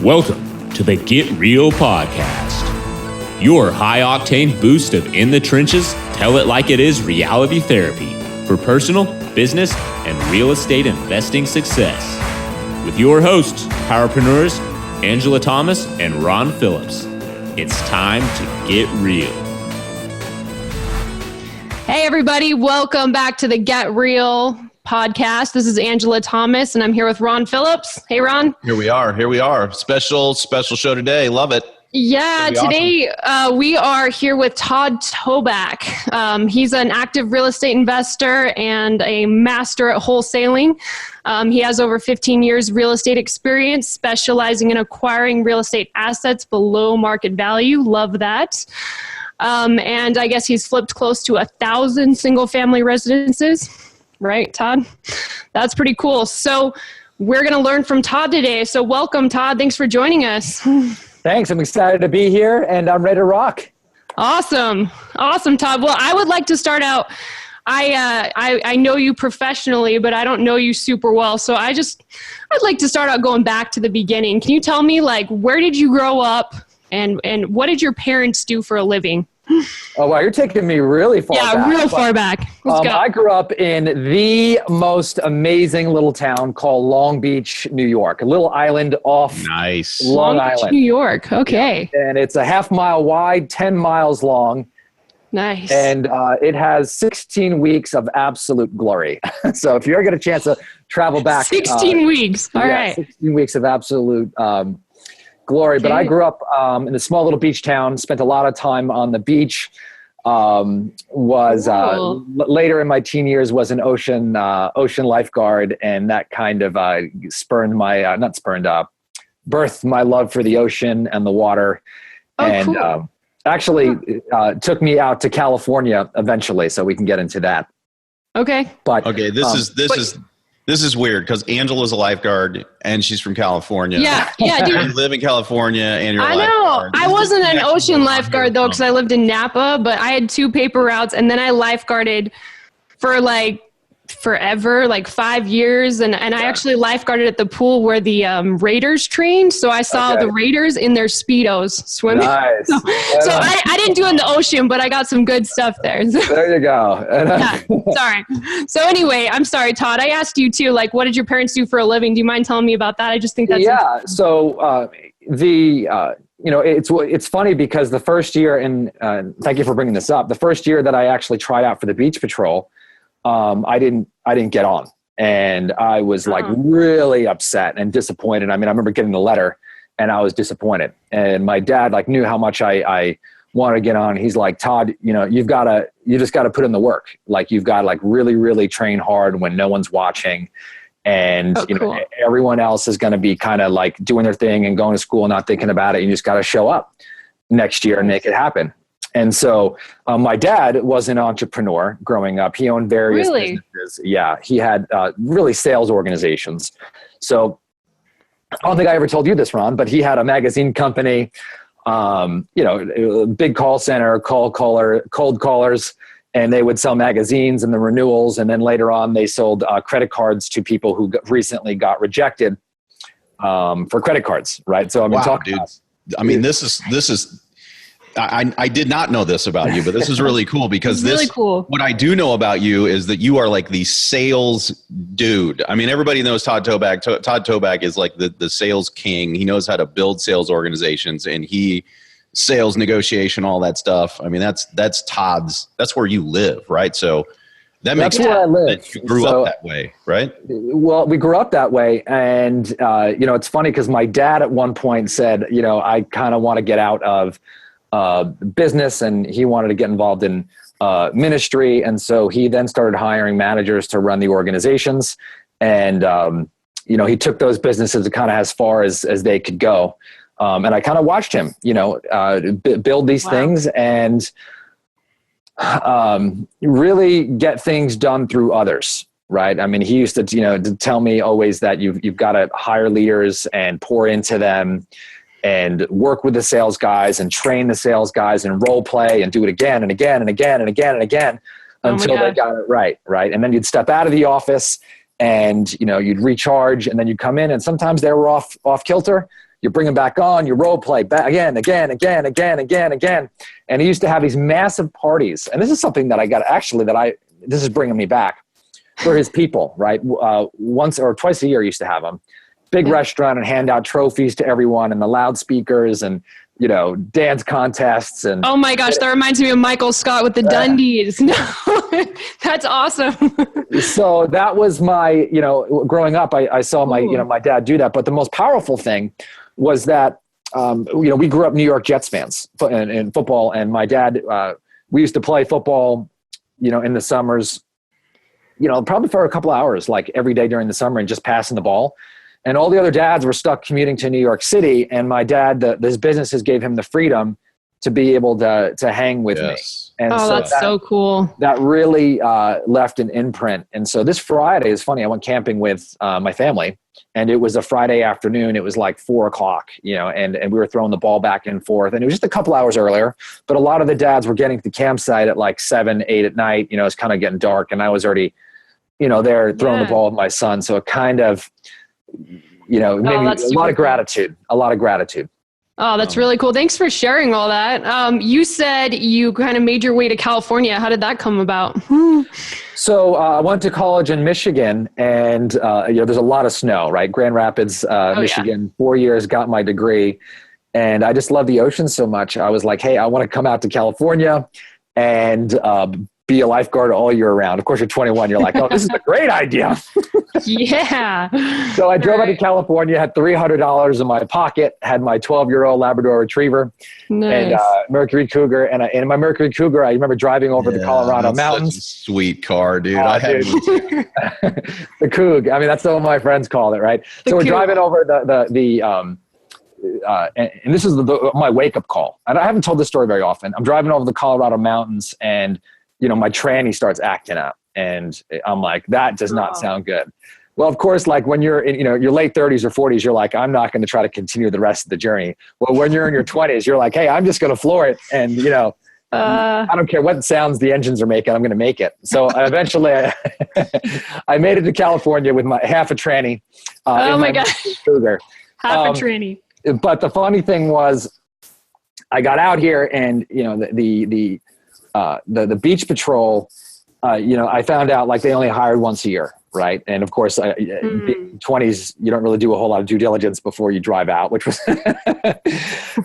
Welcome to the Get Real Podcast, your high-octane boost of in the trenches, tell it like it is reality therapy for personal, business, and real estate investing success. With your hosts, powerpreneurs, Angela Thomas and Ron Phillips. It's time to get real. Hey, everybody. Welcome back to the Get Real Podcast. This is Angela Thomas, and I'm here with Ron Phillips. Hey, Ron. Here we are. Special show today. Love it. Yeah, today we are here with Todd Toback. He's an active real estate investor and a master at wholesaling. He has over 15 years real estate experience, specializing in acquiring real estate assets below market value. Love that. And I guess he's flipped close to 1,000 single-family residences. Right, Todd? That's pretty cool. So we're going to learn from Todd today. So welcome, Todd. Thanks for joining us. Thanks. I'm excited to be here, and I'm ready to rock. Awesome, Todd. Well, I would like to start out. I know you professionally, but I don't know you super well. So I'd like to start out going back to the beginning. Can you tell me, like, where did you grow up, and what did your parents do for a living? Oh, wow. You're taking me really far back. Yeah, real far back. Let's go. I grew up in the most amazing little town called Long Beach, New York, a little island off Long Island. Beach, New York. Okay. And it's a half mile wide, 10 miles long. Nice. And it has 16 weeks of absolute glory. So if you ever get a chance to travel back. 16 weeks. All right. 16 weeks of absolute glory. Okay. But I grew up in a small little beach town, spent a lot of time on the beach, later in my teen years was an ocean lifeguard, and that kind of birthed my love for the ocean and the water. Cool. Took me out to California eventually, so we can get into that. Okay. But This is weird because Angela's a lifeguard and she's from California. Yeah, dude. You live in California and you're a lifeguard. I know. I wasn't an ocean lifeguard though, because I lived in Napa, but I had 2 paper routes, and then I lifeguarded for like forever, like 5 years. And I actually lifeguarded at the pool where the Raiders trained. So I saw the Raiders in their Speedos swimming. Nice. So I didn't do it in the ocean, but I got some good stuff there. There you go. Yeah, sorry. So anyway, I'm sorry, Todd. I asked you too, like, what did your parents do for a living? Do you mind telling me about that? I just think that's So it's funny because the first year, and thank you for bringing this up, the first year that I actually tried out for the beach patrol, I didn't get on, and I was like really upset and disappointed. I mean, I remember getting the letter and I was disappointed, and my dad like knew how much I wanted to get on. He's like, Todd, you just got to put in the work. Like, you've got to like really, really train hard when no one's watching. And, everyone else is going to be kind of like doing their thing and going to school and not thinking about it. You just got to show up next year and make it happen. And so my dad was an entrepreneur growing up. He owned various businesses. Yeah, he had really sales organizations. So I don't think I ever told you this, Ron, but he had a magazine company, a big call center, cold callers, and they would sell magazines and the renewals. And then later on, they sold credit cards to people who recently got rejected for credit cards, right? So I've been talking about. I mean, this is. I did not know this about you, but this is really cool because what I do know about you is that you are like the sales dude. I mean, everybody knows Todd Toback. Todd Toback is like the sales king. He knows how to build sales organizations, and sales negotiation, all that stuff. I mean, that's Todd's, that's where you live, right? So that makes sense. Where I live. That you grew up that way, right? Well, we grew up that way. And, it's funny because my dad at one point said, I kind of want to get out of business, and he wanted to get involved in ministry. And so he then started hiring managers to run the organizations. And, he took those businesses kind of as far as they could go. And I kind of watched him, build these things and really get things done through others. Right. I mean, he used to, to tell me always that you've got to hire leaders and pour into them and work with the sales guys and train the sales guys and role play and do it again and again and again and again and again until they got it right. Right. And then you'd step out of the office and, you'd recharge, and then you'd come in, and sometimes they were off kilter. you bring them back on, you role play back again. And he used to have these massive parties. And this is something that I got this is bringing me back for his people, right? Once or twice a year, he used to have them. Big restaurant and hand out trophies to everyone and the loudspeakers and, dance contests. And oh my gosh, that reminds me of Michael Scott with the Dundies. No, that's awesome. So that was my, growing up, I saw my dad do that. But the most powerful thing was that, we grew up New York Jets fans in football, and my dad, we used to play football, in the summers, probably for a couple of hours, like every day during the summer, and just passing the ball. And all the other dads were stuck commuting to New York City. And my dad, his businesses gave him the freedom to be able to hang with me. And that's so cool. That really left an imprint. And so this Friday is funny. I went camping with my family, and it was a Friday afternoon. It was like 4:00, and we were throwing the ball back and forth. And it was just a couple hours earlier. But a lot of the dads were getting to the campsite at like 7, 8 at night. It's kind of getting dark. And I was already, there throwing the ball with my son. So it kind of, maybe a lot of gratitude. Oh, that's really cool. Thanks for sharing all that. You said you kind of made your way to California. How did that come about? So I went to college in Michigan, and there's a lot of snow, right? Grand Rapids, Michigan, 4 years, got my degree. And I just love the ocean so much. I was like, hey, I want to come out to California and be a lifeguard all year round. Of course, you're 21. You're like, oh, this is a great idea. Yeah. So I drove out to California, had $300 in my pocket, had my 12-year-old Labrador Retriever and Mercury Cougar. And in my Mercury Cougar, I remember driving over the Colorado mountains. Such a sweet car, dude. The Coug. I mean, that's what my friends call it, right? So we're driving over and this is my wake-up call. And I haven't told this story very often. I'm driving over the Colorado mountains, and my tranny starts acting up, and I'm like, that does not sound good. Well, of course, like when you're in, your late 30s or 40s, you're like, I'm not going to try to continue the rest of the journey. Well, when you're in your 20s, you're like, hey, I'm just going to floor it. And, I don't care what sounds the engines are making, I'm going to make it. So eventually I made it to California with my half a tranny. Oh my God. Cougar. Half a tranny. But the funny thing was, I got out here, and, the beach patrol, I found out like they only hired once a year. Right. And of course, 20s, you don't really do a whole lot of due diligence before you drive out, which was,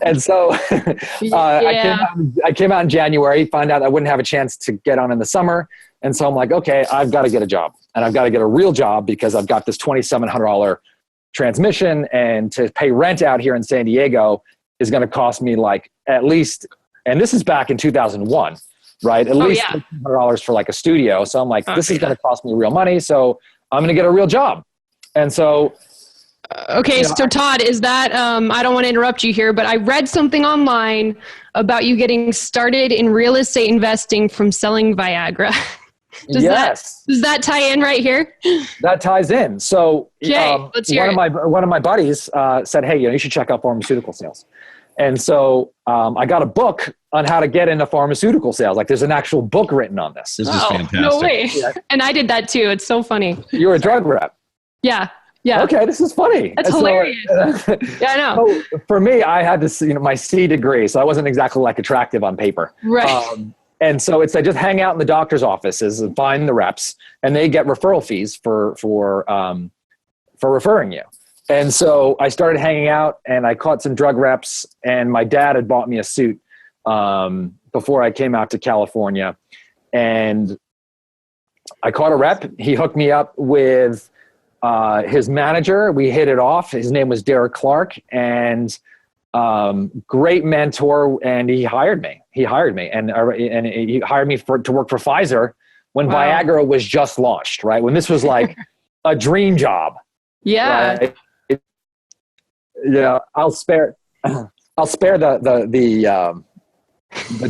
and so I came out in January, found out I wouldn't have a chance to get on in the summer. And so I'm like, okay, I've got to get a job, and I've got to get a real job, because I've got this $2,700 transmission, and to pay rent out here in San Diego is going to cost me like at least, and this is back in 2001. Right. At least $100 for like a studio. So I'm like, this is going to cost me real money. So I'm going to get a real job. And so. So Todd, is that, I don't want to interrupt you here, but I read something online about you getting started in real estate investing from selling Viagra. Does that tie in right here? That ties in. So let's hear one of my buddies said, hey, you should check out Pharmaceutical Sales. And so I got a book on how to get into pharmaceutical sales. Like, there's an actual book written on this. This is fantastic. No way. Yeah. And I did that too. It's so funny. You were a drug rep. Yeah. Yeah. Okay. This is funny. That's hilarious. Yeah, I know. So for me, I had this, my C degree, so I wasn't exactly like attractive on paper. Right. And so it's, I just hang out in the doctor's offices and find the reps, and they get referral fees for referring you. And so I started hanging out, and I caught some drug reps, and my dad had bought me a suit before I came out to California, and I caught a rep. He hooked me up with his manager. We hit it off. His name was Derek Clark, and great mentor. And he hired me. And he hired me to work for Pfizer when Viagra was just launched, right? When this was like a dream job. Yeah. Right? I'll spare the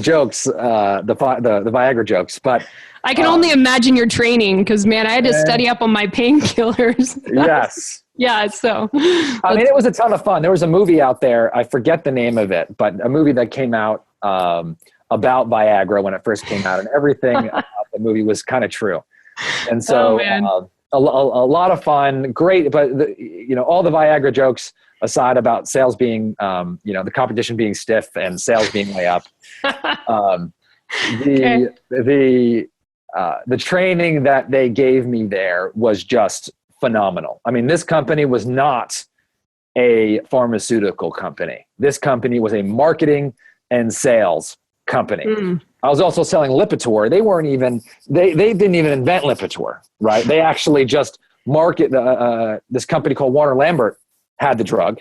jokes, the Viagra jokes, but I can only imagine your training, because man, I had to study up on my painkillers. Yes. Yeah. So, I mean, it was a ton of fun. There was a movie out there, I forget the name of it, but a movie that came out about Viagra when it first came out, and everything about the movie was kind of true. And so a lot of fun, great. But all the Viagra jokes aside about sales being, the competition being stiff and sales being way up. The training that they gave me there was just phenomenal. I mean, this company was not a pharmaceutical company. This company was a marketing and sales company. I was also selling Lipitor. They didn't even invent Lipitor, right? They actually just market this company called Warner Lambert had the drug,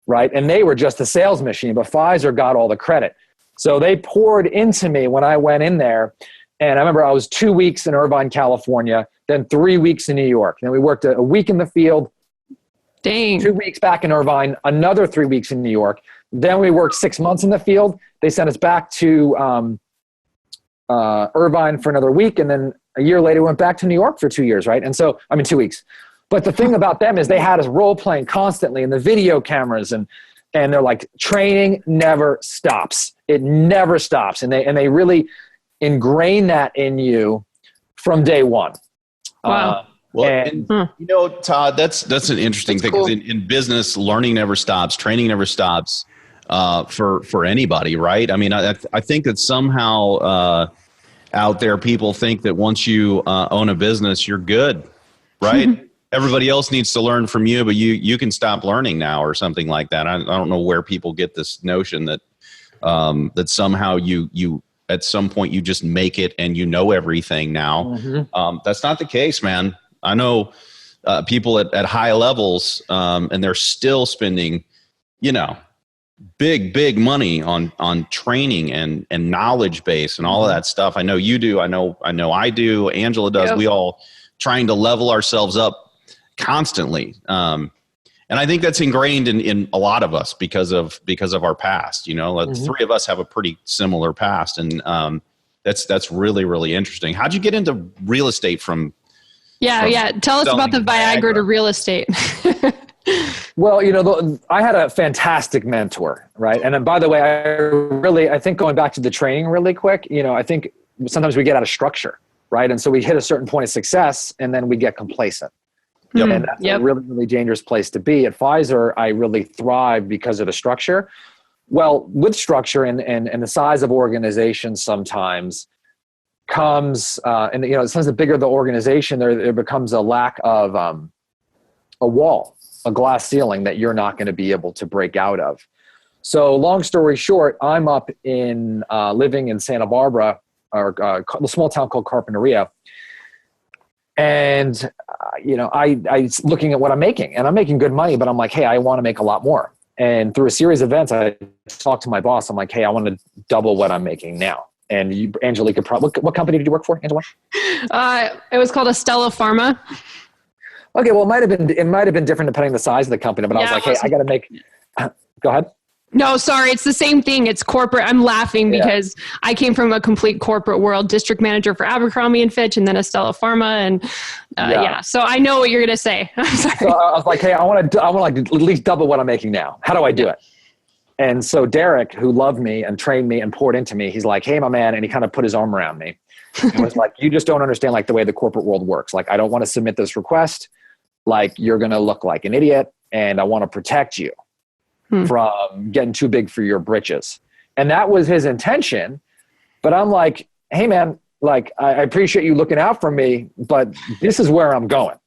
right? And they were just a sales machine, but Pfizer got all the credit. So they poured into me when I went in there. And I remember I was 2 weeks in Irvine, California, then 3 weeks in New York. Then we worked a week in the field. Dang. 2 weeks back in Irvine, another 3 weeks in New York. Then we worked 6 months in the field. They sent us back to Irvine for another week. And then a year later, we went back to New York for 2 years, right? And so, 2 weeks. But the thing about them is they had us role playing constantly in the video cameras, and they're like, training never stops. It never stops. And they really ingrain that in you from day one. Wow. Todd, that's an interesting thing. Cool. In business, learning never stops, training never stops for anybody, right? I mean, I think that somehow out there, people think that once you own a business, you're good, right? Everybody else needs to learn from you, but you can stop learning now or something like that. I don't know where people get this notion that that somehow you at some point you just make it and you know everything now. That's not the case, man. I know people at high levels and they're still spending, big money on training and knowledge base and all of that stuff. I know you do. I know I do. Angela does. Yep. We all trying to level ourselves up constantly. And I think that's ingrained in a lot of us because of our past. The three of us have a pretty similar past, and that's really, really interesting. How'd you get into real estate from? Yeah. Tell us about the Viagra to real estate. Well, I had a fantastic mentor, right? And then, by the way, I think going back to the training really quick, I think sometimes we get out of structure, right? And so we hit a certain point of success and then we get complacent. And that's a really, really dangerous place to be. At Pfizer, I really thrived because of the structure. Well, with structure and the size of organizations sometimes comes, sometimes the bigger the organization, there becomes a lack of a wall, a glass ceiling that you're not going to be able to break out of. So long story short, I'm up in living in Santa Barbara, or a small town called Carpinteria. And, I looking at what I'm making, and I'm making good money, but I'm like, hey, I want to make a lot more. And through a series of events, I talked to my boss. I'm like, hey, I want to double what I'm making now. And Angela could probably, what company did you work for, Angela? It was called Estella Pharma. Okay. Well, it might've been different depending on the size of the company, but I was like, hey, I got to make, go ahead. No, sorry. It's the same thing. It's corporate. I'm laughing because I came from a complete corporate world, district manager for Abercrombie and Fitch, and then Estella Pharma. And so I know what you're going to say. I'm sorry. So I was like, hey, I want to at least double what I'm making now. How do I do it? And so Derek, who loved me and trained me and poured into me, he's like, hey, my man. And he kind of put his arm around me. He was like, you just don't understand the way the corporate world works. I don't want to submit this request. You're going to look like an idiot, and I want to protect you from getting too big for your britches. And that was his intention. But I'm like, hey man, I appreciate you looking out for me, but this is where I'm going.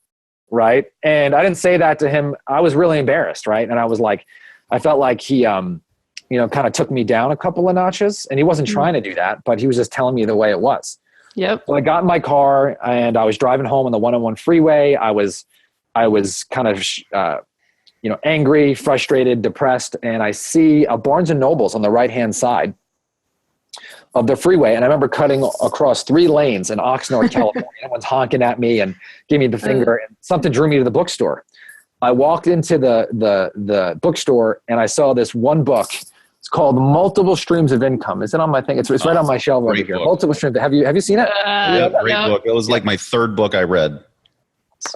Right. And I didn't say that to him. I was really embarrassed. Right. And I was like, I felt like he, kind of took me down a couple of notches, and he wasn't trying to do that, but he was just telling me the way it was. Yep. So I got in my car and I was driving home on the 101 freeway. I was kind of, angry, frustrated, depressed. And I see a Barnes and Nobles on the right-hand side of the freeway. And I remember cutting across 3 lanes in Oxnard, California. Everyone's honking at me and gave me the finger, and something drew me to the bookstore. I walked into the bookstore and I saw this one book. It's called Multiple Streams of Income. Is it on my thing? It's right on my shelf over here. Multiple Streams. Have you seen it? Great book. It was like my 3rd book I read.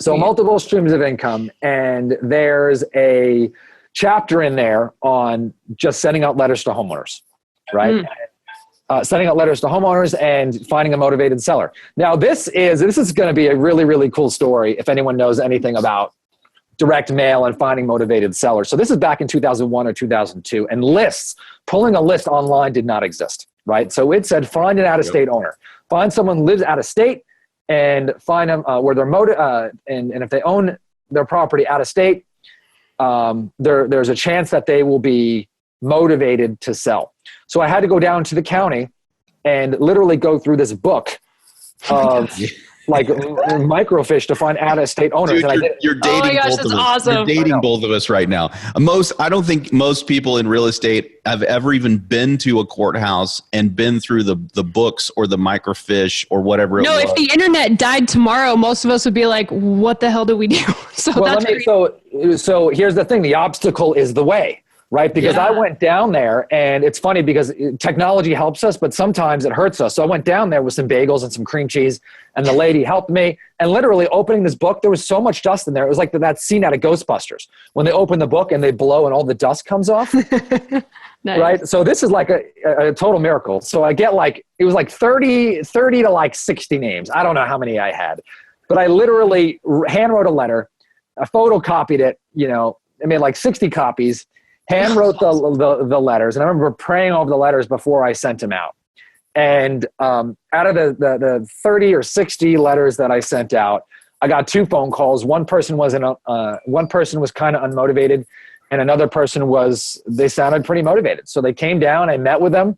So Multiple Streams of Income, and there's a chapter in there on just sending out letters to homeowners, right? sending out letters to homeowners and finding a motivated seller. Now, this is going to be a really, really cool story if anyone knows anything about direct mail and finding motivated sellers. So this is back in 2001 or 2002, and pulling a list online did not exist, right? So it said, find an out-of-state owner. Find someone who lives out of state and find them where they're and if they own their property out of state, there's a chance that they will be motivated to sell. So I had to go down to the county and literally go through this book of like microfiche to find out-of-state owners. Dude, you're dating both of us. Awesome. You're dating both of us right now. I don't think most people in real estate have ever even been to a courthouse and been through the books or the microfiche or whatever. No, if the internet died tomorrow, most of us would be like, "What the hell do we do?" So here's the thing: the obstacle is the way. Right? Because I went down there, and it's funny because technology helps us, but sometimes it hurts us. So I went down there with some bagels and some cream cheese, and the lady helped me. And literally opening this book, there was so much dust in there. It was like that scene out of Ghostbusters when they open the book and they blow and all the dust comes off. Nice. Right? So this is like a total miracle. So I get it was like 30 to like 60 names. I don't know how many I had, but I literally hand wrote a letter. I photocopied it, I made like 60 copies. Hand wrote the letters, and I remember praying over the letters before I sent them out. And out of the 30 or 60 letters that I sent out, I got 2 phone calls. One person was kind of unmotivated, and another person they sounded pretty motivated. So they came down. I met with them.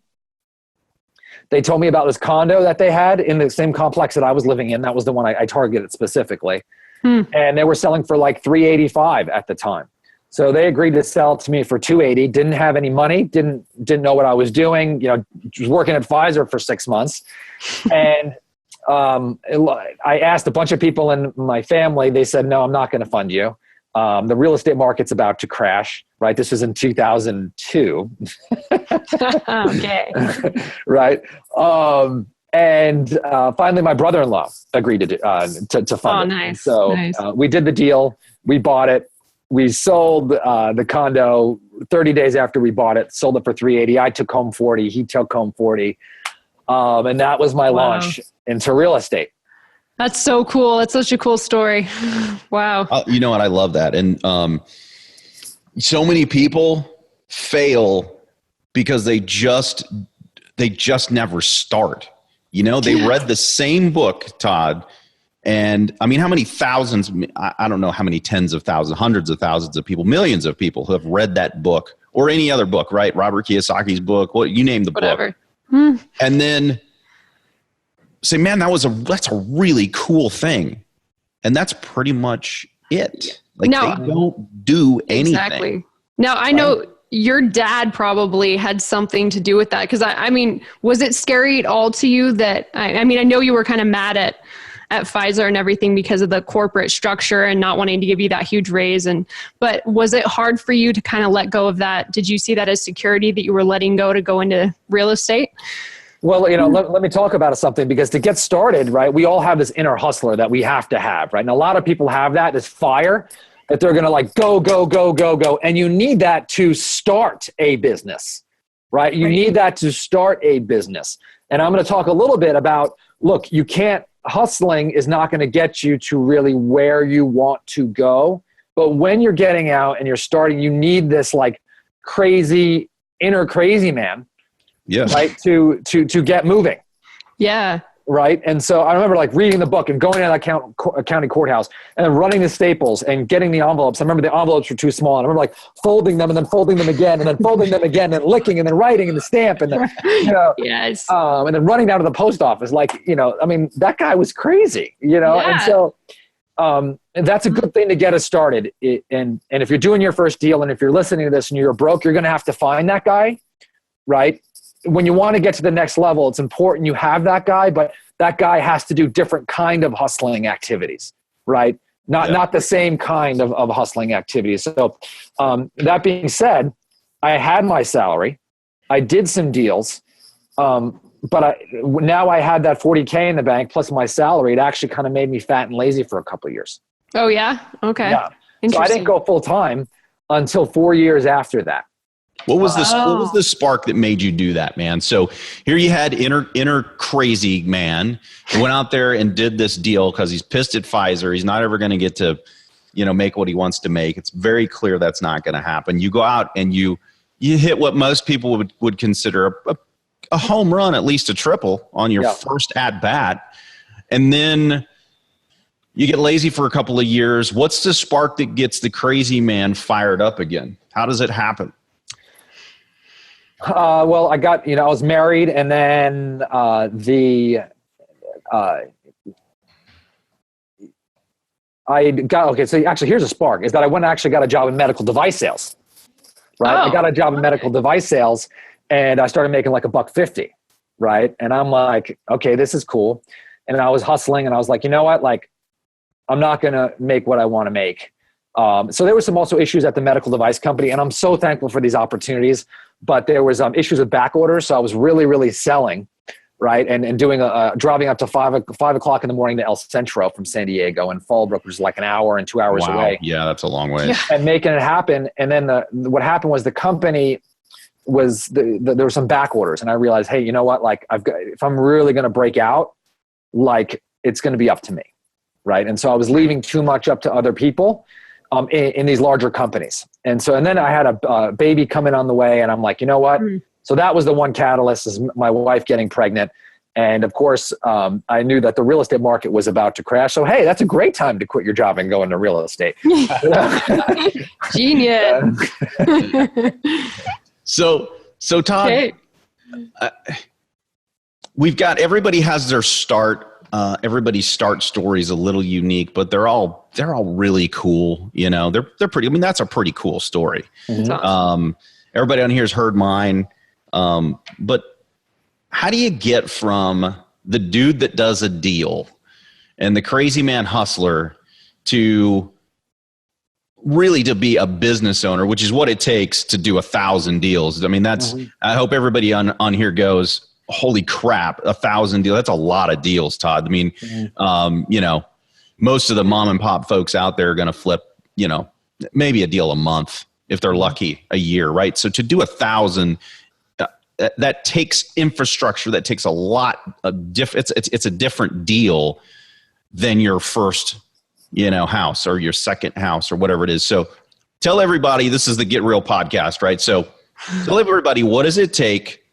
They told me about this condo that they had in the same complex that I was living in. That was the one I targeted specifically, and they were selling for like $385 at the time. So they agreed to sell it to me for $280. Didn't have any money. Didn't know what I was doing. Was working at Pfizer for 6 months, and I asked a bunch of people in my family. They said, "No, I'm not going to fund you. The real estate market's about to crash." Right. This was in 2002. Okay. Right. And finally, my brother-in-law agreed to fund it. Oh, nice. So nice. We did the deal. We bought it. We sold the condo 30 days after we bought it, sold it for $380. I took home $40. He took home $40. And that was my launch into real estate. That's so cool. That's such a cool story. Wow. You know what? I love that. And so many people fail because they just never start. They read the same book, Todd. And I mean, how many thousands, I don't know how many tens of thousands, hundreds of thousands of people, millions of people who have read that book or any other book, right? Robert Kiyosaki's book, you name the book. And then say, man, that's a really cool thing. And that's pretty much it. Like they don't do anything. Exactly. Now I know your dad probably had something to do with that. Cause I mean, was it scary at all to you that, I mean, I know you were kind of mad at Pfizer and everything because of the corporate structure and not wanting to give you that huge raise. But was it hard for you to kind of let go of that? Did you see that as security that you were letting go to go into real estate? Well, let me talk about something, because to get started, right, we all have this inner hustler that we have to have, right? And a lot of people have this fire that they're going to like go, go, go, go, go. And you need that to start a business, right? You need that to start a business. And I'm going to talk a little bit about, look, hustling is not going to get you to really where you want to go. But when you're getting out and you're starting, you need this like inner crazy man, right, to get moving. Yeah. Right. And so I remember like reading the book and going to that county courthouse and then running the staples and getting the envelopes. I remember the envelopes were too small. And I remember like folding them and then folding them again and then folding them again and licking and then writing and the stamp and then, yes. And then running down to the post office. Like, I mean, that guy was crazy, Yeah. And so and that's a good thing to get us started. And if you're doing your first deal and if you're listening to this and you're broke, you're going to have to find that guy, right? When you want to get to the next level, it's important you have that guy, but that guy has to do different kind of hustling activities, right? Not the same kind of hustling activities. So that being said, I had my salary. I did some deals, but now I had that $40K in the bank plus my salary. It actually kind of made me fat and lazy for a couple of years. Oh, yeah? Okay. Yeah. So I didn't go full time until 4 years after that. What was the spark that made you do that, man? So here you had inner crazy man who went out there and did this deal because he's pissed at Pfizer. He's not ever going to get to, make what he wants to make. It's very clear that's not going to happen. You go out and you hit what most people would consider a home run, at least a triple on your first at bat. And then you get lazy for a couple of years. What's the spark that gets the crazy man fired up again? How does it happen? Well, I was married, and then so actually here's a spark, is that I went and actually got a job in medical device sales, right? I got a job in medical device sales, and I started making like $150, right? And I'm like, okay, this is cool. And I was hustling, and I was like, you know what? Like, I'm not going to make what I want to make. So there were some also issues at the medical device company, and I'm so thankful for these opportunities, but there was issues with back orders. So I was really, really selling, right? And doing driving up to 5 o'clock in the morning to El Centro from San Diego, and Fallbrook, which is like an hour and 2 hours away. Yeah, that's a long way. And making it happen. And then what happened was the company was there were some back orders, and I realized, hey, you know what? Like, if I'm really going to break out, like, it's going to be up to me, right? And so I was leaving too much up to other people. In these larger companies. And then I had a baby coming on the way, and I'm like, you know what? So that was the one catalyst, is my wife getting pregnant. And of course, I knew that the real estate market was about to crash. So, hey, that's a great time to quit your job and go into real estate. Genius. So Todd, okay. We've got, everybody has their start. Everybody's start story is a little unique, but they're all really cool. They're pretty, that's a pretty cool story. Mm-hmm. Everybody on here has heard mine. But how do you get from the dude that does a deal and the crazy man hustler to really to be a business owner, which is what it takes to do 1,000 deals? I mean, I hope everybody on here goes, holy crap, 1,000 deals. That's a lot of deals, Todd. I mean, most of the mom and pop folks out there are going to flip, maybe a deal a month if they're lucky, a year, right? So to do 1,000, that takes infrastructure. That takes a lot of it's a different deal than your first, house or your second house or whatever it is. So tell everybody, this is the Get Real podcast, right? So tell everybody, what does it take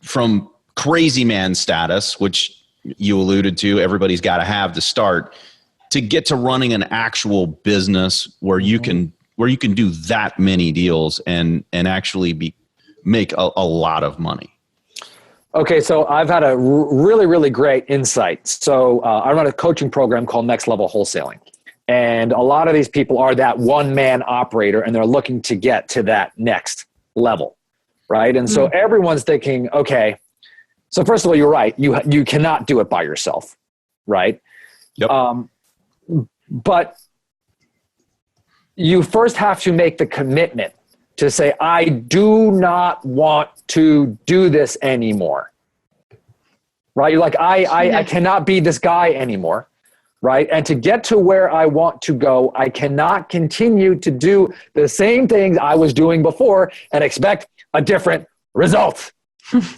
from crazy man status, which you alluded to, everybody's got to have to start, to get to running an actual business where you can do that many deals and actually make a lot of money? Okay, so I've had a really, really great insight. So I run a coaching program called Next Level Wholesaling. And a lot of these people are that one-man operator, and they're looking to get to that next level. Right. And so everyone's thinking, okay, so first of all, you're right. You cannot do it by yourself. Right. Yep. But you first have to make the commitment to say, I do not want to do this anymore. Right. You're like, I cannot be this guy anymore. Right. And to get to where I want to go, I cannot continue to do the same things I was doing before and expect a different result.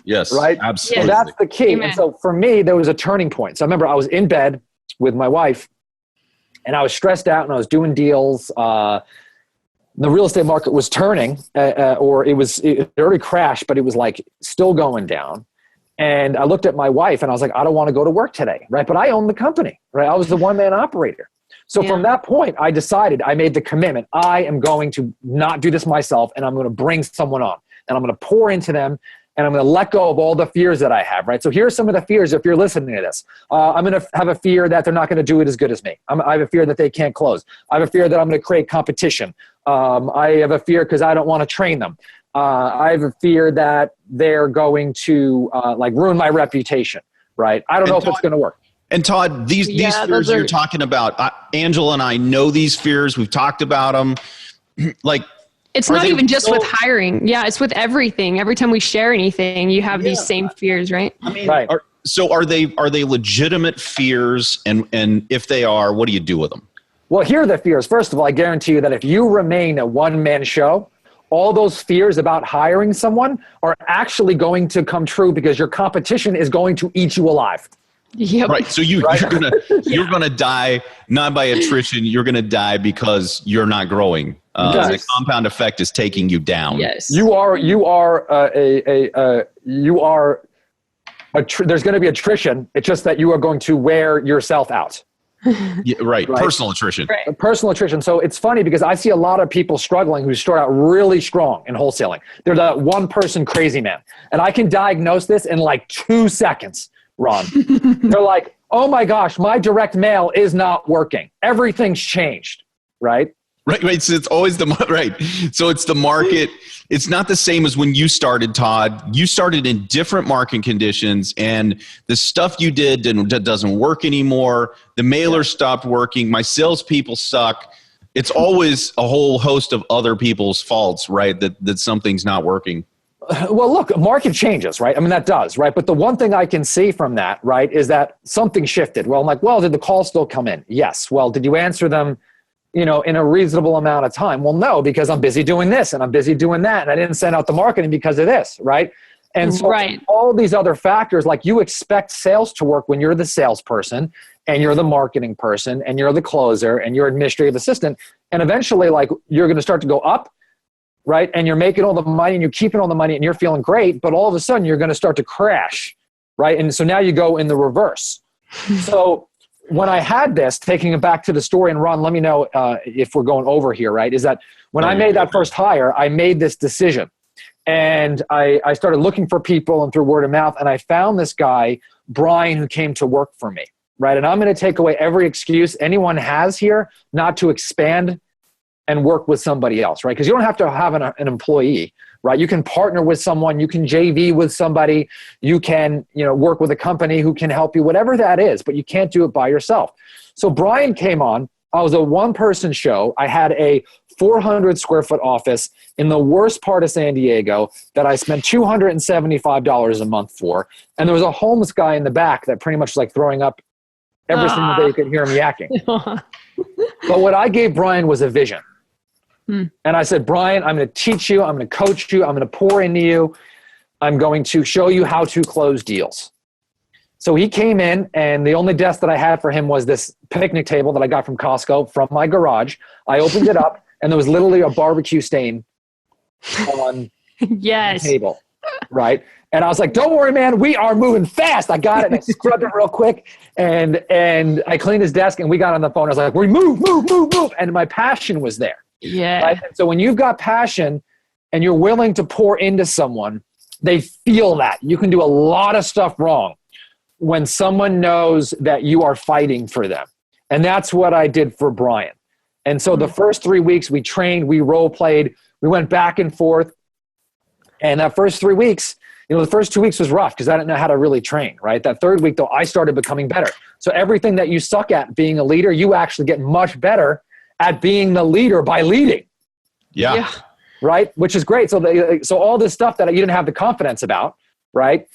Yes, right? Absolutely. So that's the key. Amen. And so for me, there was a turning point. So I remember I was in bed with my wife, and I was stressed out, and I was doing deals. The real estate market was turning, or it already crashed, but it was like still going down. And I looked at my wife, and I was like, I don't want to go to work today, right? But I own the company, right? I was the one-man operator. So from that point, I made the commitment, I am going to not do this myself, and I'm going to bring someone on. And I'm going to pour into them, and I'm going to let go of all the fears that I have, right? So here are some of the fears if you're listening to this. I'm going to have a fear that they're not going to do it as good as me. I have a fear that they can't close. I have a fear that I'm going to create competition. I have a fear because I don't want to train them. I have a fear that they're going to ruin my reputation, right? I don't know if it's going to work. And Todd, these fears you're talking about, Angela and I know these fears. We've talked about them. It's not even just with hiring. Yeah, it's with everything. Every time we share anything, you have these same fears, right? I mean, right. Are they legitimate fears? And if they are, what do you do with them? Well, here are the fears. First of all, I guarantee you that if you remain a one-man show, all those fears about hiring someone are actually going to come true because your competition is going to eat you alive. Yep. Right. So you're gonna die not by attrition. You're gonna die because you're not growing. The compound effect is taking you down. Yes. There's going to be attrition. It's just that you are going to wear yourself out. Yeah, right. Personal attrition. Right. Personal attrition. So it's funny because I see a lot of people struggling who start out really strong in wholesaling. They're that one person crazy man. And I can diagnose this in like 2 seconds, Ron. They're like, oh my gosh, my direct mail is not working. Everything's changed, right? Right. So it's always right. So it's the market. It's not the same as when you started, Todd. You started in different market conditions, and the stuff you did doesn't work anymore. The mailer stopped working. My salespeople suck. It's always a whole host of other people's faults, right? That something's not working. Well, look, market changes, right? I mean, that does, right? But the one thing I can see from that, right, is that something shifted. Well, I'm like, well, did the calls still come in? Yes. Well, did you answer them, in a reasonable amount of time? Well, no, because I'm busy doing this and I'm busy doing that. And I didn't send out the marketing because of this, right? And so all these other factors, like you expect sales to work when you're the salesperson and you're the marketing person and you're the closer and you're administrative assistant. And eventually, like, you're going to start to go up, right? And you're making all the money and you're keeping all the money and you're feeling great. But all of a sudden you're going to start to crash, right? And so now you go in the reverse. So when I had this, taking it back to the story, and Ron, let me know if we're going over here, right? Is that when I made that first hire, I made this decision. And I started looking for people and through word of mouth, and I found this guy, Brian, who came to work for me, right? And I'm going to take away every excuse anyone has here not to expand and work with somebody else, right? Because you don't have to have an employee, right? You can partner with someone, you can JV with somebody, you can, work with a company who can help you, whatever that is, but you can't do it by yourself. So Brian came on. I was a one-person show. I had a 400 square foot office in the worst part of San Diego that I spent $275 a month for. And there was a homeless guy in the back that pretty much was like throwing up every single day. You could hear him yakking. But what I gave Brian was a vision. And I said, Brian, I'm going to teach you. I'm going to coach you. I'm going to pour into you. I'm going to show you how to close deals. So he came in, and the only desk that I had for him was this picnic table that I got from Costco from my garage. I opened it up, and there was literally a barbecue stain on the table, right? And I was like, don't worry, man. We are moving fast. I got it. And I scrubbed it real quick, and I cleaned his desk, and we got on the phone. I was like, we move. And my passion was there. Yeah. Right? So when you've got passion and you're willing to pour into someone, they feel that. You can do a lot of stuff wrong when someone knows that you are fighting for them. And that's what I did for Brian. And so the first 3 weeks we trained, we role played, we went back and forth. And that first 3 weeks, the first 2 weeks was rough because I didn't know how to really train, right? That third week, though, I started becoming better. So everything that you suck at being a leader, you actually get much better at being the leader by leading. Yeah. Right? Which is great. So all this stuff that you didn't have the confidence about, right?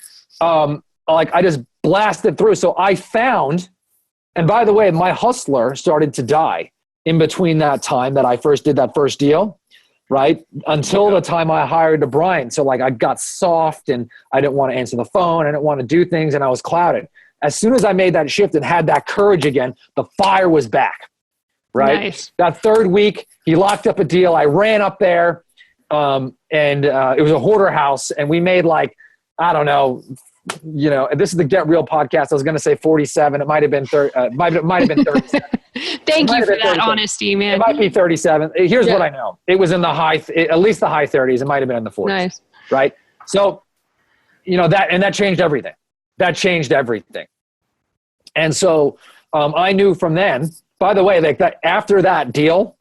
I just blasted through. So I found, and by the way, my hustler started to die in between that time that I first did that first deal, right? Until the time I hired Brian. So I got soft and I didn't want to answer the phone. I didn't want to do things and I was clouded. As soon as I made that shift and had that courage again, the fire was back. Right. Nice. That third week, he locked up a deal. I ran up there, and it was a hoarder house, and we made I don't know, this is the Get Real podcast. I was going to say 47. It might have been 30. Might have been 37. Thank you for that honesty, man. It might be 37. Here's what I know. It was in the at least the high 30s. It might have been in the 40s. Nice. Right. So, that changed everything. That changed everything. And so I knew from then. By the way, after that deal,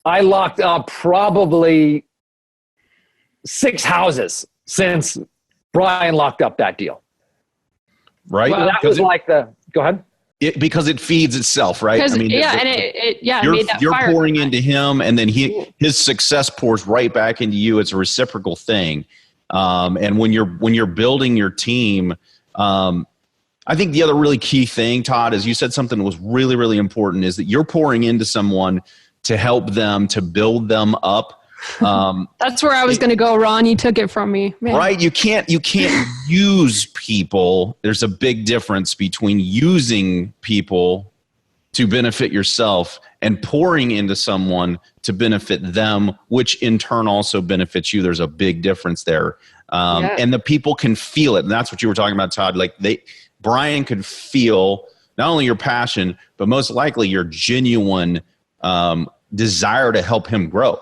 I locked up probably 6 houses since Brian locked up that deal. Right. Well, that was go ahead. Because it feeds itself, right? I mean, you're pouring into him, and then his success pours right back into you. It's a reciprocal thing. And when you're building your team, I think the other really key thing, Todd, is you said something that was really, really important, is that you're pouring into someone to help them, to build them up. That's where I was going to go, Ron. You took it from me. Man. Right? You can't use people. There's a big difference between using people to benefit yourself and pouring into someone to benefit them, which in turn also benefits you. There's a big difference there. And the people can feel it. And that's what you were talking about, Todd. Like Brian could feel not only your passion, but most likely your genuine desire to help him grow.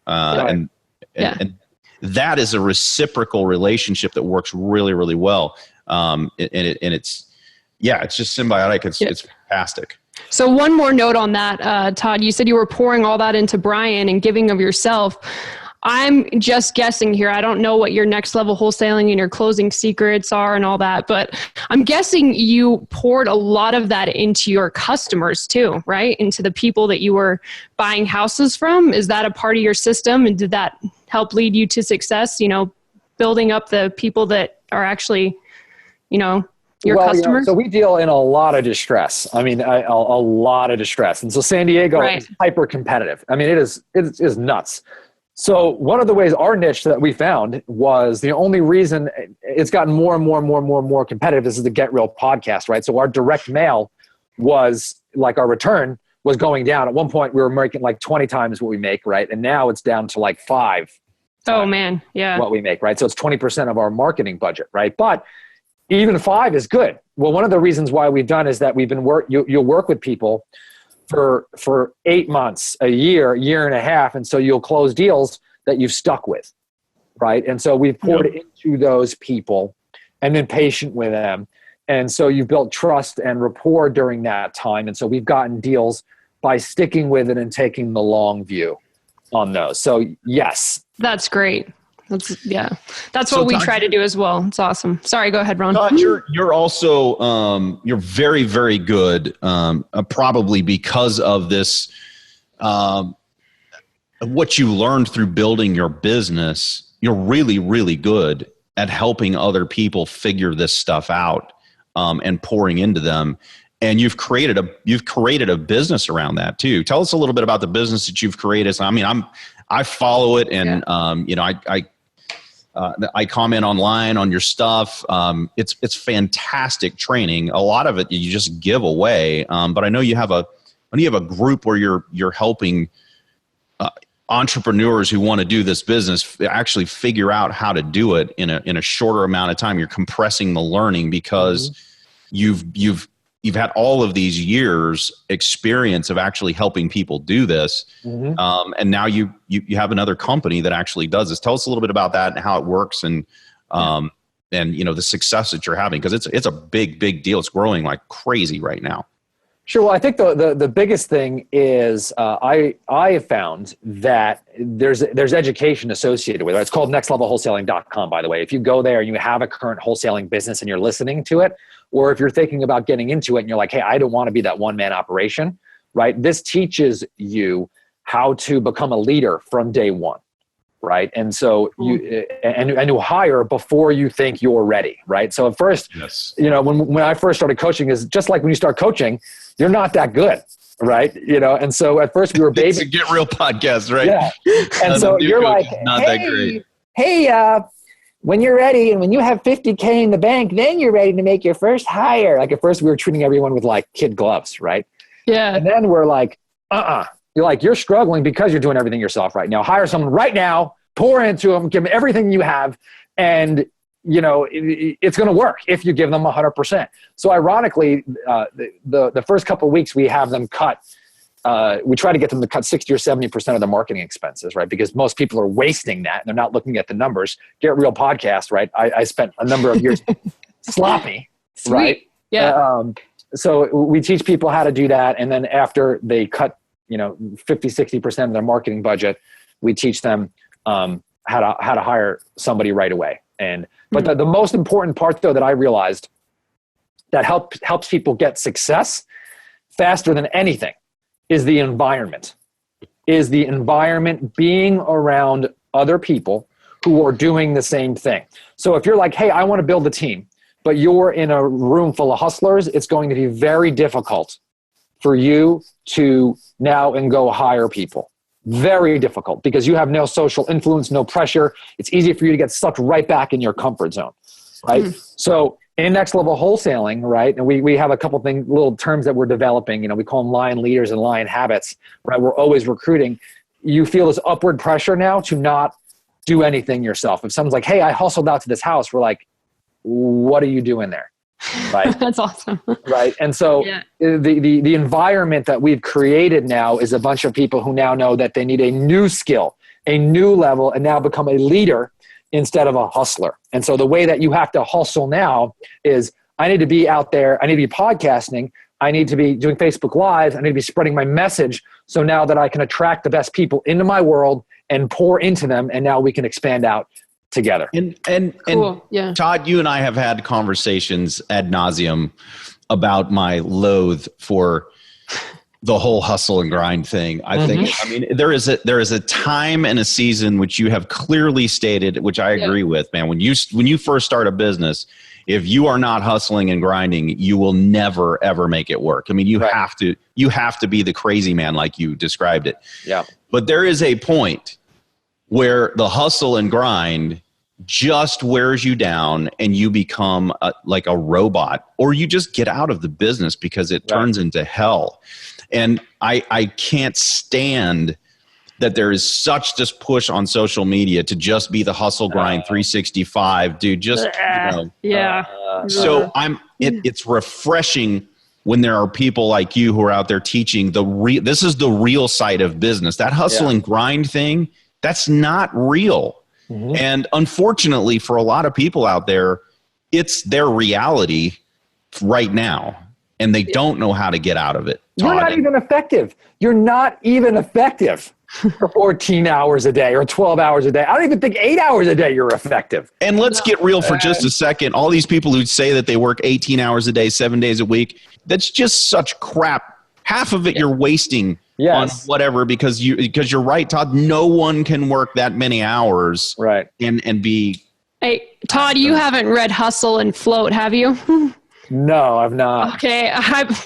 And that is a reciprocal relationship that works really, really well. It's just symbiotic. It's fantastic. So one more note on that, Todd, you said you were pouring all that into Brian and giving of yourself. I'm just guessing here. I don't know what your next level wholesaling and your closing secrets are and all that, but I'm guessing you poured a lot of that into your customers too, right? Into the people that you were buying houses from. Is that a part of your system? And did that help lead you to success? Building up the people that are actually, your customers? So we deal in a lot of distress. I mean, a lot of distress. And so San Diego is hyper competitive. I mean, it is nuts. So one of the ways our niche that we found was the only reason it's gotten more and more competitive. This is the Get Real podcast, right? So our direct mail was like our return was going down. At one point we were making like 20 times what we make, right? And now it's down to like 5. Oh man. Yeah. What we make, right? So it's 20% of our marketing budget, right? But even 5 is good. Well, one of the reasons why we've done is that we've been you'll work with people for 8 months, a year and a half. And so you'll close deals that you've stuck with, right? And so we've poured into those people and been patient with them. And so you've built trust and rapport during that time. And so we've gotten deals by sticking with it and taking the long view on those. So yes. That's great. That's what we try to do as well. It's awesome. Sorry, go ahead, Ron. Todd, you're also you're very, very good, probably because of this, what you learned through building your business. You're really, really good at helping other people figure this stuff out and pouring into them. And you've created a business around that too. Tell us a little bit about the business that you've created. I mean, I follow it, and I comment online on your stuff. It's fantastic training. A lot of it you just give away. But I know you have a group where you're helping entrepreneurs who want to do this business actually figure out how to do it in a shorter amount of time. You're compressing the learning because you've had all of these years experience of actually helping people do this. And now you have another company that actually does this. Tell us a little bit about that and how it works and the success that you're having. Cause it's a big deal. It's growing like crazy right now. Sure. Well, I think the biggest thing is I have found that there's education associated with it. It's called nextlevelwholesaling.com, by the way. If you go there and you have a current wholesaling business and you're listening to it, or if you're thinking about getting into it and you're like, hey, I don't want to be that one-man operation, right? This teaches you how to become a leader from day one, right? And so you hire before you think you're ready, right? So at first, when I first started coaching, is just like when you start coaching, you're not that good, right? And so at first we were baby. It's a Get Real podcast, right? Yeah. And so you're like, hey, when you're ready and when you have $50K in the bank, then you're ready to make your first hire. Like at first we were treating everyone with like kid gloves, right? Yeah. And then we're like, You're like, you're struggling because you're doing everything yourself right now. Hire someone right now, pour into them, give them everything you have, and it's going to work if you give them 100%. So ironically, the first couple of weeks we have them cut. We try to get them to cut 60 or 70% of their marketing expenses, right? Because most people are wasting that and they're not looking at the numbers. Get Real podcast, right? I spent a number of years sloppy, Sweet. Right? Yeah. So we teach people how to do that. And then after they cut, 50, 60% of their marketing budget, we teach them how to hire somebody right away. But the most important part though, that I realized that helps people get success faster than anything is the environment. Being around other people who are doing the same thing. So if you're like, hey, I want to build a team, but you're in a room full of hustlers, it's going to be very difficult for you to now and go hire people, Very difficult because you have no social influence, no pressure. It's easy for you to get sucked right back in your comfort zone, right? So in next level wholesaling, right? And we have a couple little terms that we're developing, we call them lion leaders and lion habits, right? We're always recruiting. You feel this upward pressure now to not do anything yourself. If someone's like, hey, I hustled out to this house, we're like, what are you doing there? Right. That's awesome. Right. And so the environment that we've created now is a bunch of people who now know that they need a new skill, a new level, and now become a leader instead of a hustler. And so the way that you have to hustle now is I need to be out there. I need to be podcasting. I need to be doing Facebook Live. I need to be spreading my message. So now that I can attract the best people into my world and pour into them. And now we can expand out together. And cool. Yeah. Todd, you and I have had conversations ad nauseum about my loathe for the whole hustle and grind thing. I mean, there is a time and a season which you have clearly stated, which I agree with, man. When you first start a business, if you are not hustling and grinding, you will never ever make it work. I mean, you have to be the crazy man like you described it. Yeah. But there is a point where the hustle and grind just wears you down and you become like a robot, or you just get out of the business because it turns into hell. And I can't stand that there is such this push on social media to just be the hustle grind 365, dude. Just, so it's refreshing when there are people like you who are out there teaching this is the real side of business. That hustle and grind thing, that's not real. And unfortunately for a lot of people out there, it's their reality right now. And they don't know how to get out of it. You're not even effective. You're not even effective for 14 hours a day or 12 hours a day. I don't even think 8 hours a day you're effective. And let's get real for just a second. All these people who say that they work 18 hours a day, 7 days a week, that's just such crap. Half of it you're wasting on whatever, because you're right, Todd. No one can work that many hours and be. Hey, Todd, you haven't read Hustle and Float, have you? No, I've not. Okay.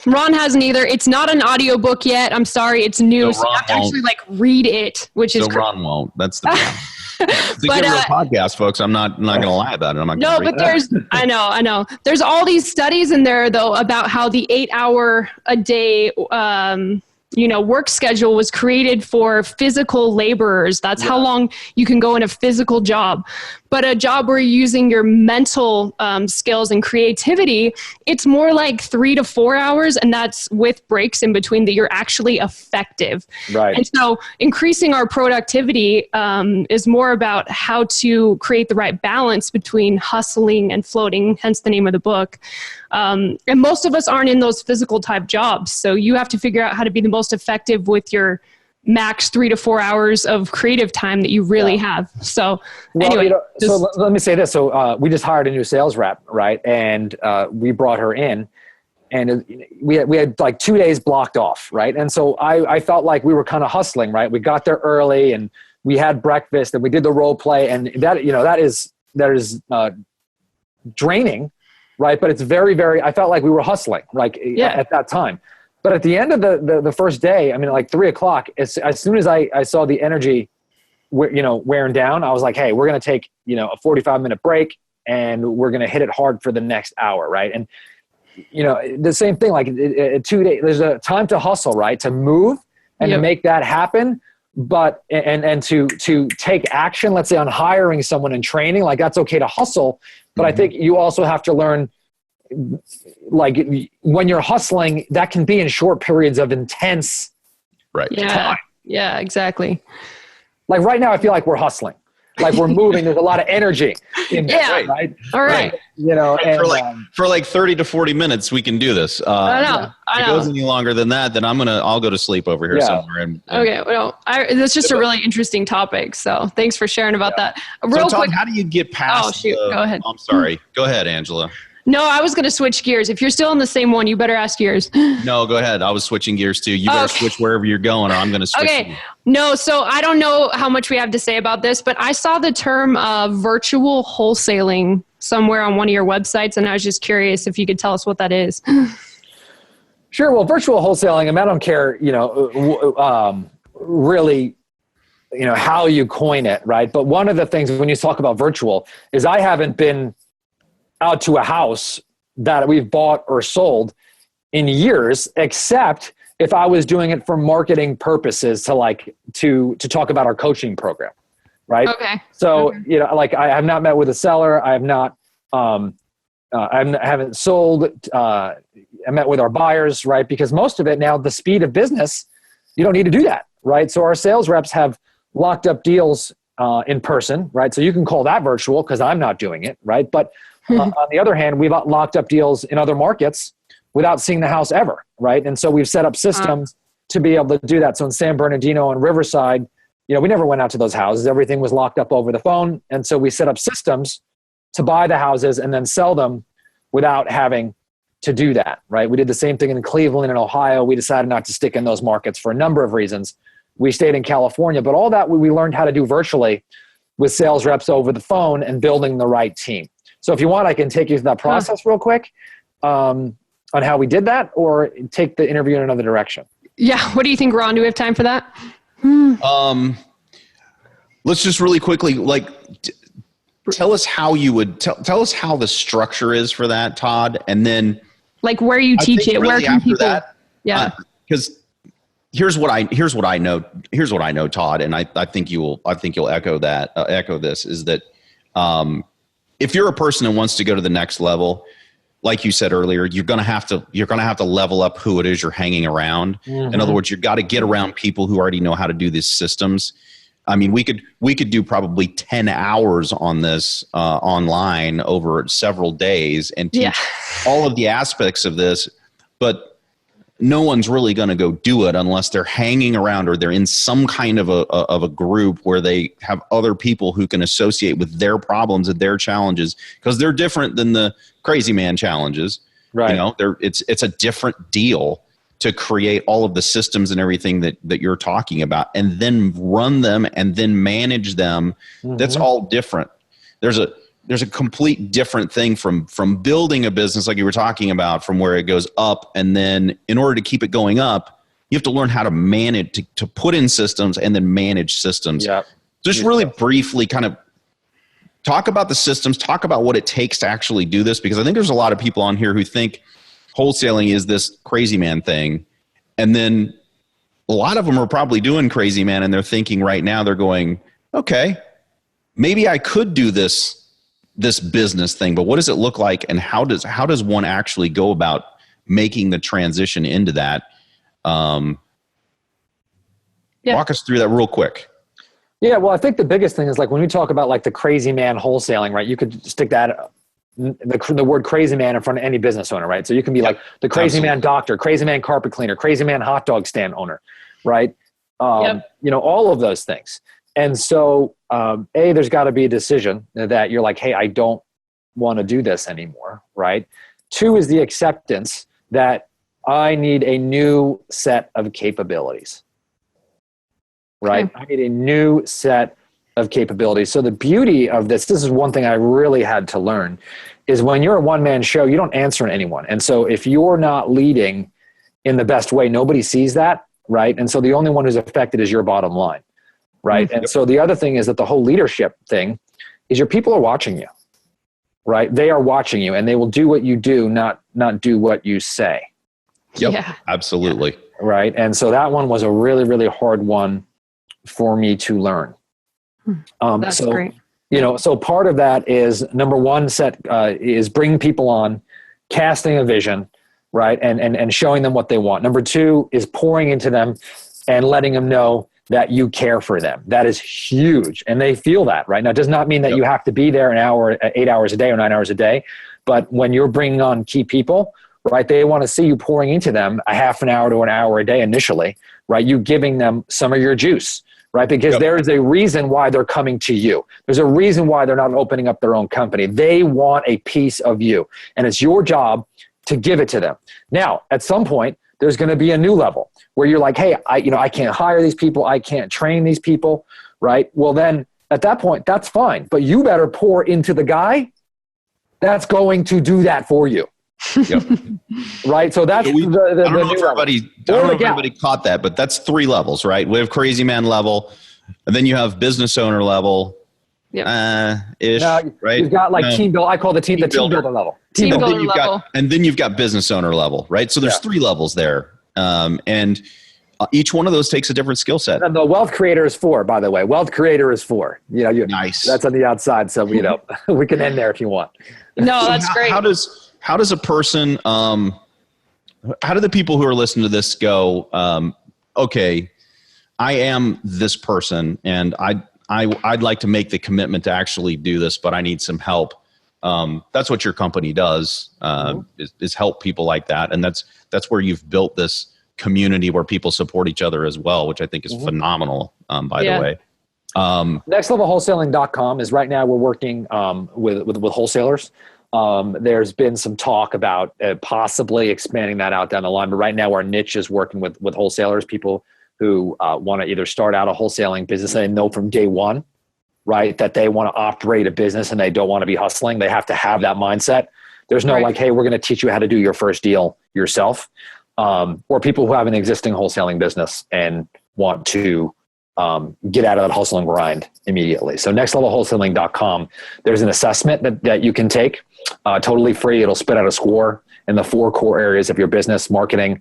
Ron hasn't either. It's not an audiobook yet. I'm sorry. It's new. So you have to actually read it, which is Ron won't. That's the problem. It's a Get Real podcast, folks. I'm not going to lie about it. I'm not no, but there's, I know. There's all these studies in there though, about how the 8 hour a day, work schedule was created for physical laborers. That's how long you can go in a physical job. But a job where you're using your mental skills and creativity, it's more like 3 to 4 hours. And that's with breaks in between that you're actually effective. Right. And so increasing our productivity is more about how to create the right balance between hustling and floating, hence the name of the book. And most of us aren't in those physical type jobs. So you have to figure out how to be the most effective with your max 3 to 4 hours of creative time that you really have. So anyway. So let me say this. So we just hired a new sales rep, right? And we brought her in and we had like 2 days blocked off, right? And so I felt like we were kind of hustling, right? We got there early and we had breakfast and we did the role play, and that is draining, right? But it's very, very, I felt like we were hustling at that time. But at the end of the first day, I mean, like 3 o'clock, as soon as I saw the energy, wearing down, I was like, hey, we're going to take, a 45-minute break and we're going to hit it hard for the next hour. Right. And, the same thing, like 2 days, there's a time to hustle, right? To move and to make that happen. But, and to take action, let's say on hiring someone and training, like that's okay to hustle. But I think you also have to learn, like when you're hustling, that can be in short periods of intense time. Yeah, exactly. Like right now, I feel like we're hustling, like we're moving. There's a lot of energy in there, right? All right. For like 30 to 40 minutes, we can do this. I know. If it goes any longer than that, then I'll go to sleep over here somewhere. Okay. Well, that's just a really interesting topic. So thanks for sharing about that. Real quick. How do you get past? Oh shoot. Go ahead. I'm sorry. Go ahead, Angela. No, I was going to switch gears. If you're still in the same one, you better ask yours. No, go ahead. I was switching gears too. You better switch wherever you're going, or I'm going to switch. Okay. No, so I don't know how much we have to say about this, but I saw the term virtual wholesaling somewhere on one of your websites, and I was just curious if you could tell us what that is. Sure. Well, virtual wholesaling, I mean, I don't care, really how you coin it, right? But one of the things when you talk about virtual is I haven't been out to a house that we've bought or sold in years, except if I was doing it for marketing purposes to talk about our coaching program, right? Okay. So, I have not met with a seller. I have not, I haven't sold. I met with our buyers, right? Because most of it now, the speed of business, you don't need to do that, right? So our sales reps have locked up deals in person, right? So you can call that virtual because I'm not doing it, right? But on the other hand, we've locked up deals in other markets without seeing the house ever, right? And so we've set up systems to be able to do that. So in San Bernardino and Riverside, we never went out to those houses. Everything was locked up over the phone. And so we set up systems to buy the houses and then sell them without having to do that, right? We did the same thing in Cleveland and Ohio. We decided not to stick in those markets for a number of reasons. We stayed in California, but all that we learned how to do virtually with sales reps over the phone and building the right team. So if you want, I can take you through that process real quick on how we did that, or take the interview in another direction. Yeah. What do you think, Ron? Do we have time for that? Let's just really quickly, tell us how you would tell us how the structure is for that, Todd, and then where you teach it, where can people? Because here's what I know, Todd, and I think you'll echo this is that if you're a person who wants to go to the next level, like you said earlier, you're gonna have to level up who it is you're hanging around. Mm-hmm. In other words, you've got to get around people who already know how to do these systems. I mean, we could do probably 10 hours on this online over several days and teach all of the aspects of this, but no one's really going to go do it unless they're hanging around or they're in some kind of a group where they have other people who can associate with their problems and their challenges, because they're different than the crazy man challenges. Right. It's a different deal to create all of the systems and everything that you're talking about, and then run them and then manage them. Mm-hmm. That's all different. There's a complete different thing from building a business like you were talking about, from where it goes up. And then in order to keep it going up, you have to learn how to manage, to put in systems and then manage systems. Yeah. Just really briefly kind of talk about the systems, talk about what it takes to actually do this, because I think there's a lot of people on here who think wholesaling is this crazy man thing. And then a lot of them are probably doing crazy man, and they're thinking right now, they're going, okay, maybe I could do this business thing, but what does it look like, and how does one actually go about making the transition into that? Walk us through that real quick. Yeah, well, I think the biggest thing is when we talk about the crazy man wholesaling, right? You could stick that the word crazy man in front of any business owner, right? So you can be the crazy man doctor, crazy man carpet cleaner, crazy man hot dog stand owner, right? All of those things. And so, there's got to be a decision that you're like, hey, I don't want to do this anymore, right? 2 is the acceptance that I need a new set of capabilities, right? Okay. I need a new set of capabilities. So the beauty of this is one thing I really had to learn, is when you're a one-man show, you don't answer to anyone. And so if you're not leading in the best way, nobody sees that, right? And so the only one who's affected is your bottom line. Right. And so the other thing is that the whole leadership thing is your people are watching you, right? They are watching you, and they will do what you do, not do what you say. Yep. Yeah. Absolutely. Right. And so that one was a really, really hard one for me to learn. That's great. So part of that is, number 1, is bringing people on, casting a vision, right? And showing them what they want. Number 2 is pouring into them and letting them know that you care for them. That is huge. And they feel that, right? Now, it does not mean that you have to be there 8 hours a day or 9 hours a day. But when you're bringing on key people, right, they want to see you pouring into them a half an hour to an hour a day initially, right? You giving them some of your juice, right? Because there is a reason why they're coming to you. There's a reason why they're not opening up their own company. They want a piece of you, and it's your job to give it to them. Now, at some point, there's going to be a new level where you're like, hey, I can't hire these people. I can't train these people, right? Well, then at that point, that's fine. But you better pour into the guy that's going to do that for you. Yep. Right? So that's I don't know if everybody caught that, but that's 3 levels, right? We have crazy man level. And then you have business owner level. Yep. Ish, right? You've got like team builder. I call the team builder level. Team builder level. And then you've got business owner level, right? So there's 3 levels there. And each one of those takes a different skill set. And the wealth creator is 4, by the way. Wealth creator is 4. Nice. That's on the outside. So, we can end there if you want. No, that's great. How does a person, how do the people who are listening to this go, okay, I am this person and I'd like to make the commitment to actually do this, but I need some help. That's what your company does, is help people like that. And that's where you've built this community where people support each other as well, which I think is phenomenal, by the way. NextLevelWholesaling.com is right now we're working with wholesalers. There's been some talk about possibly expanding that out down the line, but right now our niche is working with wholesalers, people who want to either start out a wholesaling business and they know from day one, right, that they want to operate a business and they don't want to be hustling. They have to have that mindset. There's no like, hey, we're going to teach you how to do your first deal yourself. Or people who have an existing wholesaling business and want to get out of that hustle and grind immediately. So nextlevelwholesaling.com, there's an assessment that you can take, totally free. It'll spit out a score in the 4 core areas of your business: marketing,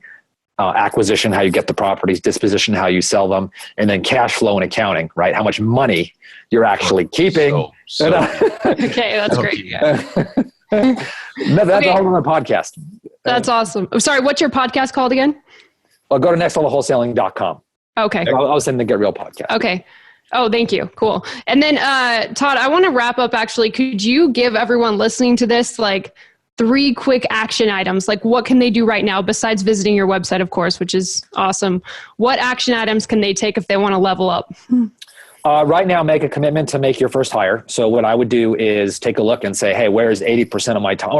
acquisition, how you get the properties; disposition, how you sell them; and then cash flow and accounting, right? How much money you're actually keeping. Okay, that's great. That's all on our podcast. That's awesome. I'm sorry, what's your podcast called again? Well, go to nextlevelwholesaling.com. Okay. I was in the Get Real podcast. Okay. Oh, thank you. Cool. And then, Todd, I want to wrap up actually. Could you give everyone listening to this, like 3 quick action items? Like what can they do right now besides visiting your website, of course, which is awesome. What action items can they take if they want to level up? Right now, make a commitment to make your first hire. So what I would do is take a look and say, hey, where is 80% of my time?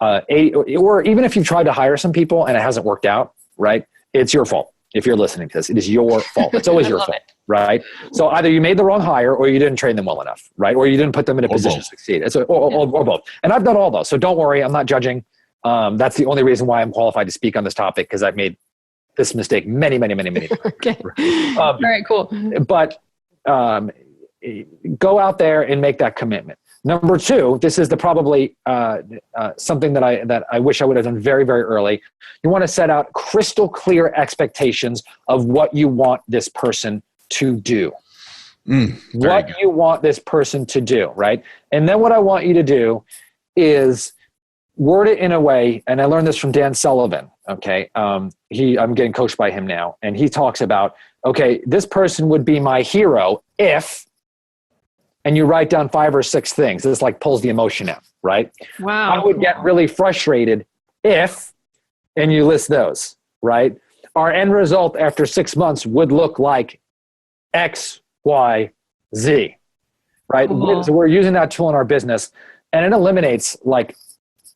Or even if you've tried to hire some people and it hasn't worked out, right? It's your fault. If you're listening to this, it is your fault. It's always your fault, right? So either you made the wrong hire or you didn't train them well enough, right? Or you didn't put them in a position to succeed. Or both. And I've done all those. So don't worry. I'm not judging. That's the only reason why I'm qualified to speak on this topic, because I've made this mistake many times. Okay. All right, cool. But go out there and make that commitment. Number 2, this is probably something that I wish I would have done very, very early. You want to set out crystal clear expectations of what you want this person to do. What you want this person to do, right? And then what I want you to do is word it in a way, and I learned this from Dan Sullivan, okay? I'm getting coached by him now, and he talks about, okay, this person would be my hero if... and you write down 5 or 6 things. This like pulls the emotion out, right? Wow. I would get really frustrated if, and you list those, right? Our end result after 6 months would look like X, Y, Z, right? So we're using that tool in our business, and it eliminates like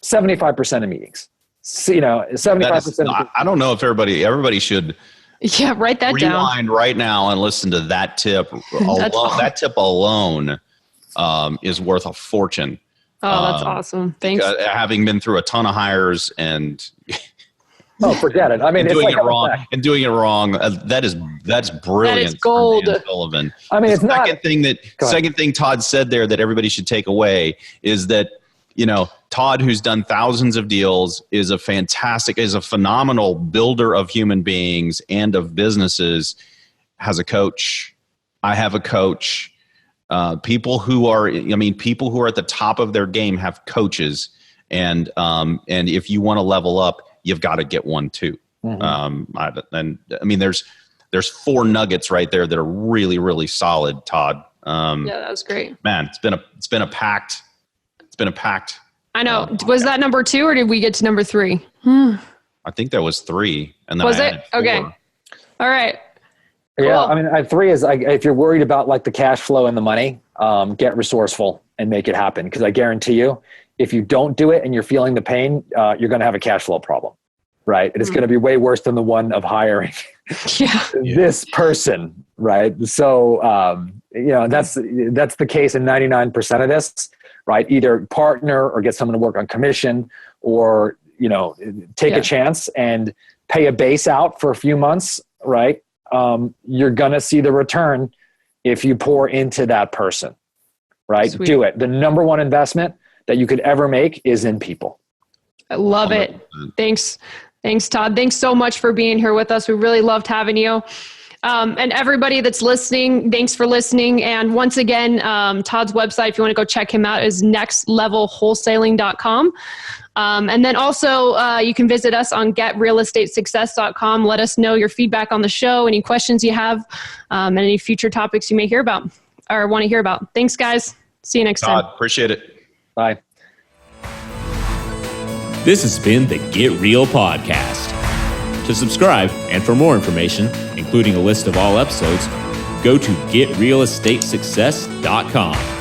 75% of meetings. So, 75%. I don't know if everybody should... Yeah, write that down. Rewind right now and listen to that tip. That tip alone is worth a fortune. Oh, that's awesome. Thanks. Having been through a ton of hires and forget it. I mean, doing it wrong. That's brilliant. That is gold. Dan Sullivan. I mean, second thing Todd said there that everybody should take away is that, Todd, who's done thousands of deals, is a phenomenal builder of human beings and of businesses, has a coach. I have a coach. People who are at the top of their game have coaches. And if you want to level up, you've got to get one too. There's 4 nuggets right there that are really, really solid, Todd. Yeah, that was great. Man, it's been a packed. I know. Was that number 2 or did we get to number 3? I think that was 3. And then was it? Okay. All right. Cool. Yeah. I mean, 3 is if you're worried about like the cash flow and the money, get resourceful and make it happen. Because I guarantee you, if you don't do it and you're feeling the pain, you're going to have a cash flow problem, right? And it's going to be way worse than the one of hiring this person, right? So, that's the case in 99% of this. Right? Either partner or get someone to work on commission, or, take a chance and pay a base out for a few months, right? You're going to see the return if you pour into that person, right? Sweet. Do it. The number one investment that you could ever make is in people. I love it. Thanks, Todd. Thanks so much for being here with us. We really loved having you. And everybody that's listening, thanks for listening. And once again, Todd's website, if you want to go check him out, is nextlevelwholesaling.com. And then also you can visit us on getrealestatesuccess.com. Let us know your feedback on the show, any questions you have, and any future topics you may hear about or want to hear about. Thanks, guys. See you next time. Todd, appreciate it. Bye. This has been the Get Real Podcast. To subscribe and for more information, including a list of all episodes, go to getrealestatesuccess.com.